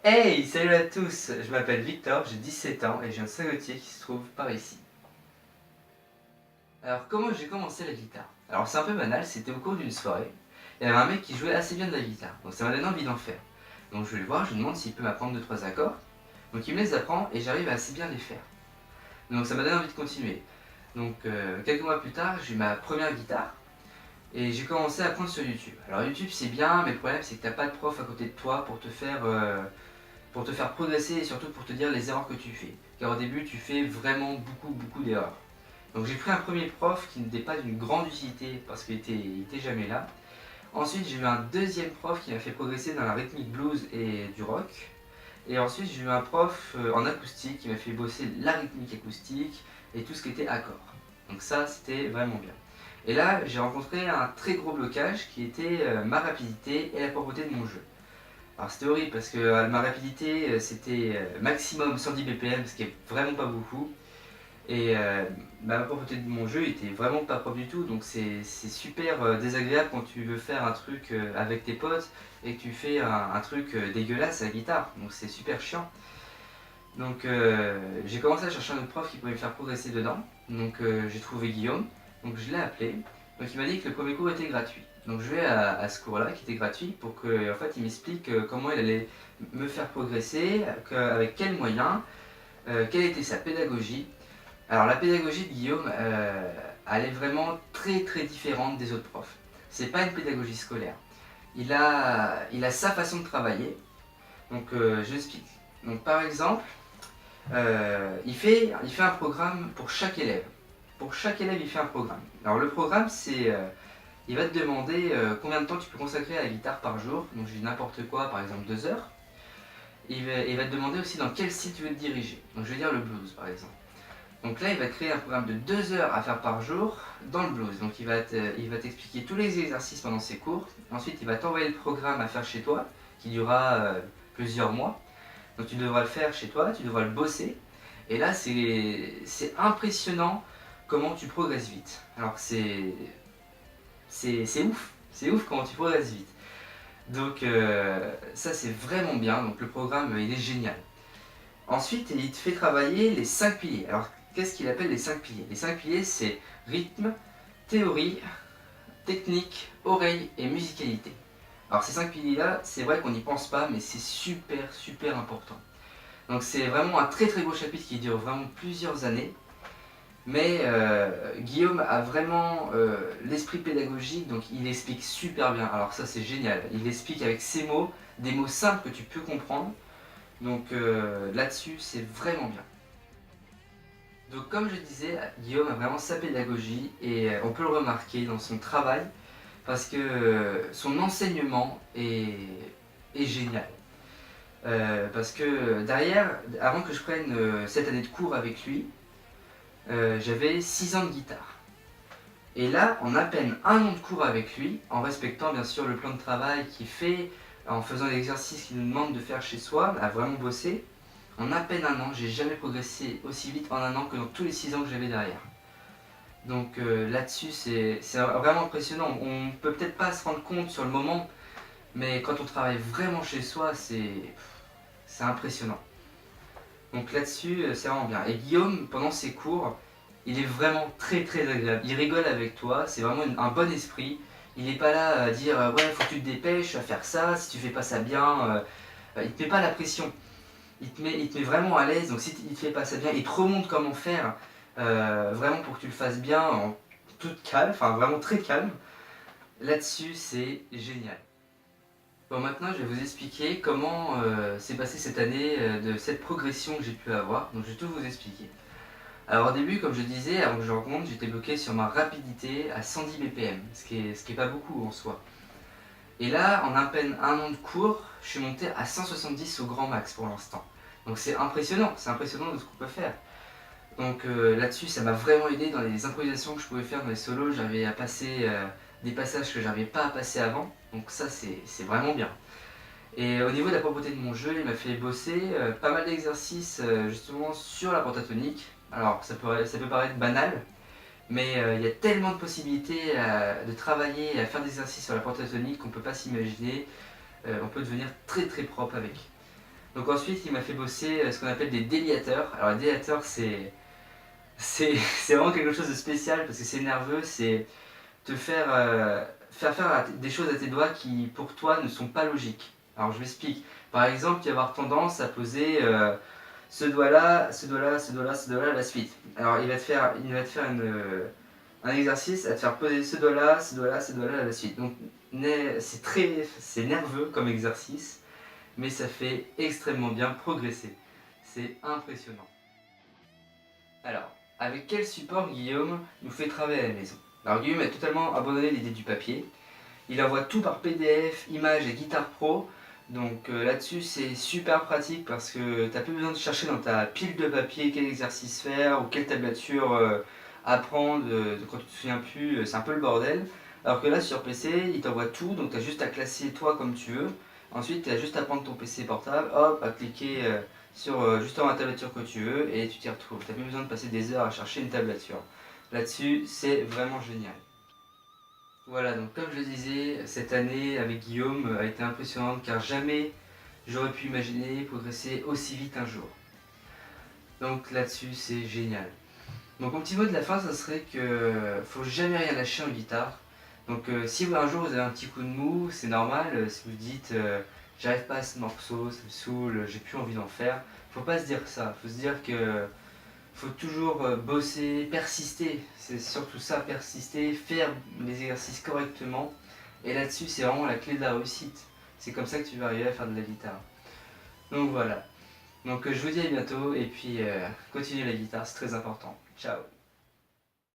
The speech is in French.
Hey, salut à tous, je m'appelle Victor, j'ai 17 ans et j'ai un sagotier qui se trouve par ici. Alors comment j'ai commencé la guitare? Alors c'est un peu banal, c'était au cours d'une soirée. Il y avait un mec qui jouait assez bien de la guitare, donc ça m'a donné envie d'en faire. Donc je vais le voir, je lui demande s'il peut m'apprendre 2-3 accords. Donc il me les apprend et j'arrive à assez bien les faire. Donc ça m'a donné envie de continuer. Donc quelques mois plus tard, j'ai eu ma première guitare et j'ai commencé à apprendre sur YouTube. Alors YouTube c'est bien, mais le problème c'est que t'as pas de prof à côté de toi pour te faire progresser et surtout pour te dire les erreurs que tu fais. Car au début, tu fais vraiment beaucoup d'erreurs. Donc j'ai pris un premier prof qui n'était pas d'une grande utilité parce qu'il était jamais là. Ensuite, j'ai eu un deuxième prof qui m'a fait progresser dans la rythmique blues et du rock. Et ensuite, j'ai eu un prof en acoustique qui m'a fait bosser la rythmique acoustique et tout ce qui était accord. Donc ça, c'était vraiment bien. Et là, j'ai rencontré un très gros blocage qui était ma rapidité et la pauvreté de mon jeu. Alors c'était horrible parce que ma rapidité c'était maximum 110 BPM, ce qui est vraiment pas beaucoup. Et ma propreté de mon jeu était vraiment pas propre du tout, donc c'est super désagréable quand tu veux faire un truc avec tes potes et que tu fais un truc dégueulasse à la guitare, donc c'est super chiant. Donc j'ai commencé à chercher un autre prof qui pouvait me faire progresser dedans, donc j'ai trouvé Guillaume, donc je l'ai appelé, donc il m'a dit que le premier cours était gratuit. Donc je vais à ce cours-là qui était gratuit pour que en fait, il m'explique comment il allait me faire progresser, avec quels moyens, quelle était sa pédagogie. Alors la pédagogie de Guillaume, elle est vraiment très différente des autres profs. C'est pas une pédagogie scolaire. Il a sa façon de travailler, donc je l'explique. Donc par exemple, il fait un programme pour chaque élève. Pour chaque élève, il fait un programme. Alors le programme, c'est, il va te demander combien de temps tu peux consacrer à la guitare par jour. Donc je dis n'importe quoi, par exemple 2 heures. Il va te demander aussi dans quel style tu veux te diriger. Donc je vais dire le blues par exemple. Donc là, il va créer un programme de 2 heures à faire par jour dans le blues. Donc il va t'expliquer tous les exercices pendant ses cours. Ensuite, il va t'envoyer le programme à faire chez toi, qui durera plusieurs mois. Donc tu devras le faire chez toi, tu devras le bosser. Et là, c'est impressionnant comment tu progresses vite. Alors c'est ouf comment tu progresses vite. Donc ça c'est vraiment bien, donc le programme il est génial. Ensuite, il te fait travailler les 5 piliers. Alors qu'est-ce qu'il appelle les 5 piliers? Les 5 piliers c'est rythme, théorie, technique, oreille et musicalité. Alors ces 5 piliers là, c'est vrai qu'on n'y pense pas, mais c'est super important. Donc c'est vraiment un très beau chapitre qui dure vraiment plusieurs années. Mais Guillaume a vraiment l'esprit pédagogique, donc il explique super bien. Alors ça c'est génial. Il explique avec ses mots, des mots simples que tu peux comprendre. Donc là-dessus c'est vraiment bien. Donc comme je disais, Guillaume a vraiment sa pédagogie et on peut le remarquer dans son travail parce que son enseignement est génial. Parce que derrière, avant que je prenne cette année de cours avec lui, j'avais 6 ans de guitare. Et là, en à peine un an de cours avec lui, en respectant bien sûr le plan de travail qu'il fait, en faisant l'exercice qu'il nous demande de faire chez soi, à vraiment bosser, en à peine un an, j'ai jamais progressé aussi vite en un an que dans tous les 6 ans que j'avais derrière. Donc là-dessus, c'est vraiment impressionnant. On peut peut-être pas se rendre compte sur le moment, mais quand on travaille vraiment chez soi, c'est impressionnant. Donc là-dessus, c'est vraiment bien. Et Guillaume, pendant ses cours, il est vraiment très agréable. Il rigole avec toi, c'est vraiment un bon esprit. Il n'est pas là à dire ouais, faut que tu te dépêches à faire ça, si tu fais pas ça bien. Il te met pas la pression. Il te met vraiment à l'aise. Donc si il te fait pas ça bien, il te remonte comment faire vraiment pour que tu le fasses bien en toute calme, enfin vraiment très calme. Là-dessus, c'est génial. Bon, maintenant, je vais vous expliquer comment s'est passée cette année, de cette progression que j'ai pu avoir. Donc, je vais tout vous expliquer. Alors, au début, comme je disais, avant que je rencontre, j'étais bloqué sur ma rapidité à 110 BPM, ce qui est pas beaucoup en soi. Et là, en à peine un an de cours, je suis monté à 170 au grand max pour l'instant. Donc, c'est impressionnant de ce qu'on peut faire. Donc là-dessus, ça m'a vraiment aidé dans les improvisations que je pouvais faire dans les solos. J'avais à passer des passages que j'arrivais pas à passer avant. Donc ça, c'est vraiment bien. Et au niveau de la propreté de mon jeu, il m'a fait bosser pas mal d'exercices justement sur la pentatonique. Alors ça peut paraître banal, mais il y a tellement de possibilités de travailler et à faire des exercices sur la pentatonique qu'on ne peut pas s'imaginer. On peut devenir très propre avec. Donc ensuite il m'a fait bosser ce qu'on appelle des déliateurs. Alors les déliateurs c'est vraiment quelque chose de spécial parce que c'est nerveux, c'est te faire des choses à tes doigts qui pour toi ne sont pas logiques. Alors je m'explique. Par exemple, tu vas avoir tendance à poser ce doigt-là, ce doigt-là, ce doigt-là, ce doigt-là à la suite. Alors il va te faire un exercice à te faire poser ce doigt-là, ce doigt-là, ce doigt-là à la suite. Donc c'est nerveux comme exercice, mais ça fait extrêmement bien progresser. C'est impressionnant. Alors, avec quel support Guillaume nous fait travailler à la maison? Alors Guillaume a totalement abandonné l'idée du papier. Il envoie tout par PDF, images et Guitar Pro. Donc là-dessus c'est super pratique parce que tu n'as plus besoin de chercher dans ta pile de papier quel exercice faire ou quelle tablature apprendre quand tu te souviens plus, c'est un peu le bordel. Alors que là sur PC il t'envoie tout, donc tu as juste à classer toi comme tu veux. Ensuite tu as juste à prendre ton PC portable, hop, à cliquer sur justement la tablature que tu veux et tu t'y retrouves. Tu n'as plus besoin de passer des heures à chercher une tablature. Là-dessus c'est vraiment génial. Voilà, donc comme je le disais, cette année avec Guillaume a été impressionnante car jamais j'aurais pu imaginer progresser aussi vite un jour. Donc là-dessus, c'est génial. Donc mon petit mot de la fin, ça serait que faut jamais rien lâcher en guitare. Donc si un jour vous avez un petit coup de mou, c'est normal. Si vous dites j'arrive pas à ce morceau, ça me saoule, j'ai plus envie d'en faire, faut pas se dire ça. Faut se dire que faut toujours bosser, persister, c'est surtout ça, persister, faire les exercices correctement. Et là-dessus, c'est vraiment la clé de la réussite. C'est comme ça que tu vas arriver à faire de la guitare. Donc voilà. Donc je vous dis à bientôt et puis continuez la guitare, c'est très important. Ciao.